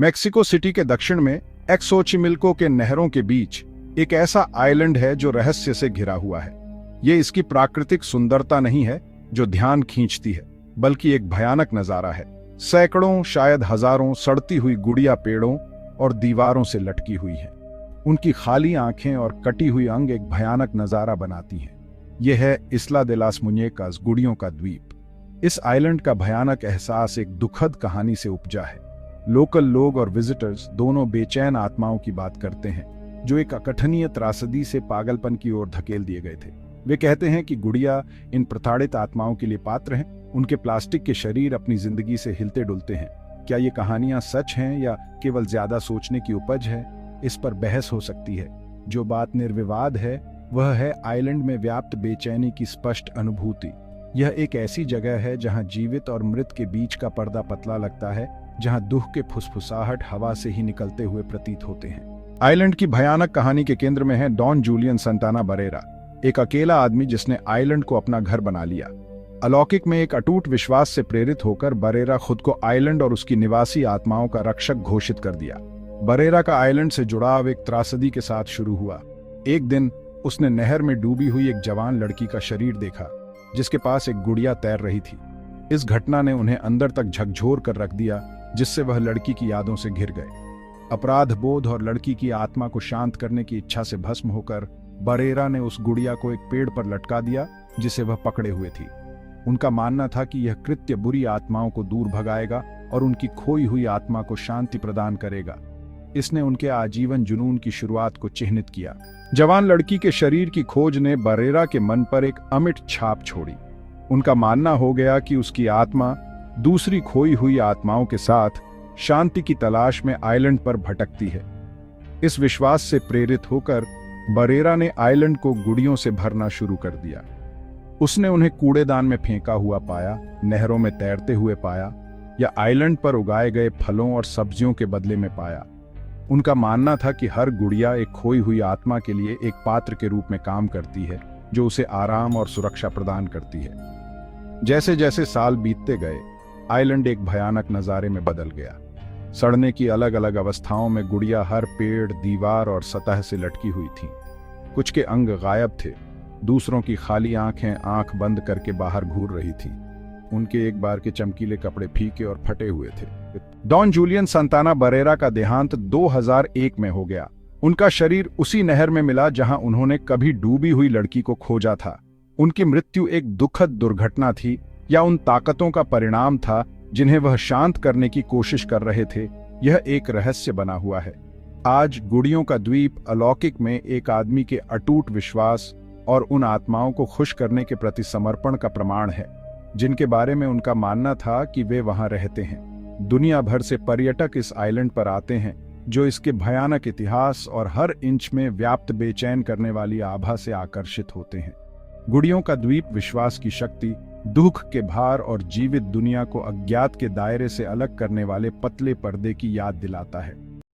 Mexico city के दक्षिण में एक्सोचिमिल्को के नहरों के बीच एक ऐसा आइलैंड है जो रहस्य से घिरा हुआ है। ये इसकी प्राकृतिक सुंदरता नहीं है जो ध्यान खींचती है, बल्कि एक भयानक नजारा है। सैकड़ों शायद हजारों सड़ती हुई गुड़िया पेड़ों और दीवारों से लटकी हुई हैं। उनकी खाली आंखें और कटी हुई अंग एक भयानक नजारा बनाती हैं। यह है इस्ला दे लास मुñecas, गुड़ियों का द्वीप। इस आइलैंड का भयानक एहसास एक दुखद कहानी से उपजा है। लोकल लोग और विजिटर्स दोनों बेचैन आत्माओं की बात करते हैं जो एक अकथनीय त्रासदी से पागलपन की ओर धकेल दिए गए थे। वे कहते हैं कि गुड़िया इन प्रताड़ित आत्माओं के लिए पात्र हैं। उनके प्लास्टिक के शरीर अपनी जिंदगी से हिलते डुलते हैं। क्या ये कहानियां सच हैं या केवल ज्यादा सोचने की उपज है? इस पर बहस हो सकती है। जो बात निर्विवाद है वह है आइलैंड में व्याप्त बेचैनी की स्पष्ट अनुभूति। यह एक ऐसी जगह है जहां जीवित और मृत के बीच का पर्दा पतला लगता है, जहां दुख के फुसफुसाहट हवा से ही निकलते हुए प्रतीत होते हैं। आइलैंड की भयानक कहानी के केंद्र में है डॉन जूलियन सांताना बरेरा, एक अकेला आदमी जिसने आइलैंड को अपना घर बना लिया। अलौकिक में एक अटूट विश्वास से प्रेरित होकर बरेरा खुद को आइलैंड और उसकी निवासी आत्माओं का रक्षक घोषित कर दिया। बरेरा का आइलैंड से जुड़ाव एक त्रासदी के साथ शुरू हुआ। एक दिन उसने नहर में डूबी हुई एक जवान लड़की का शरीर देखा जिसके पास एक गुड़िया तैर रही थी। इस घटना ने उन्हें अंदर तक झकझोर कर रख दिया, जिससे वह लड़की की यादों से घिर गए। अपराध बोध और लड़की की आत्मा को शांत करने की इच्छा से भस्म होकर बरेरा ने उस गुड़िया को एक पेड़ पर लटका दिया जिसे वह पकड़े हुए थी। उनका मानना था कि यह कृत्य बुरी आत्माओं को दूर भगाएगा और उनकी खोई हुई आत्मा को शांति प्रदान करेगा। इसने उनके आजीवन जुनून की शुरुआत को चिह्नित किया। जवान लड़की के शरीर की खोज ने बरेरा के मन पर एक अमिट छाप छोड़ी। उनका मानना हो गया कि उसकी आत्मा दूसरी खोई हुई आत्माओं के साथ शांति की तलाश में आइलैंड पर भटकती है। इस विश्वास से प्रेरित होकर बरेरा ने आइलैंड को गुड़ियों से भरना शुरू कर दिया। उसने उन्हें कूड़ेदान में फेंका हुआ पाया, नहरों में तैरते हुए पाया, या आइलैंड पर उगाए गए फलों और सब्जियों के बदले में पाया। उनका मानना था कि हर गुड़िया एक खोई हुई आत्मा के लिए एक पात्र के रूप में काम करती है जो उसे आराम और सुरक्षा प्रदान करती है। जैसे जैसे साल बीतते गए, आइलैंड एक भयानक नजारे में बदल गया। सड़ने की अलग अलग अवस्थाओं में गुड़िया हर पेड़, दीवार और सतह से लटकी हुई थी। कुछ के अंग गायब थे, दूसरों की खाली आंखें आंख बंद करके बाहर घूर रही थी। उनके एक बार के चमकीले कपड़े फीके और फटे हुए थे। डॉन जूलियन सांताना बरेरा का देहांत 2001 में हो गया। उनका शरीर उसी नहर में मिला जहां उन्होंने कभी डूबी हुई लड़की को खोजा था। उनकी मृत्यु एक दुखद दुर्घटना थी या उन ताकतों का परिणाम था जिन्हें वह शांत करने की कोशिश कर रहे थे, यह एक रहस्य बना हुआ है। आज गुड़ियों का द्वीप अलौकिक में एक आदमी के अटूट विश्वास और उन आत्माओं को खुश करने के प्रति समर्पण का प्रमाण है जिनके बारे में उनका मानना था कि वे वहां रहते हैं। दुनिया भर से पर्यटक इस आइलैंड पर आते हैं जो इसके भयानक इतिहास और हर इंच में व्याप्त बेचैन करने वाली आभा से आकर्षित होते हैं। गुड़ियों का द्वीप विश्वास की शक्ति, दुख के भार और जीवित दुनिया को अज्ञात के दायरे से अलग करने वाले पतले पर्दे की याद दिलाता है।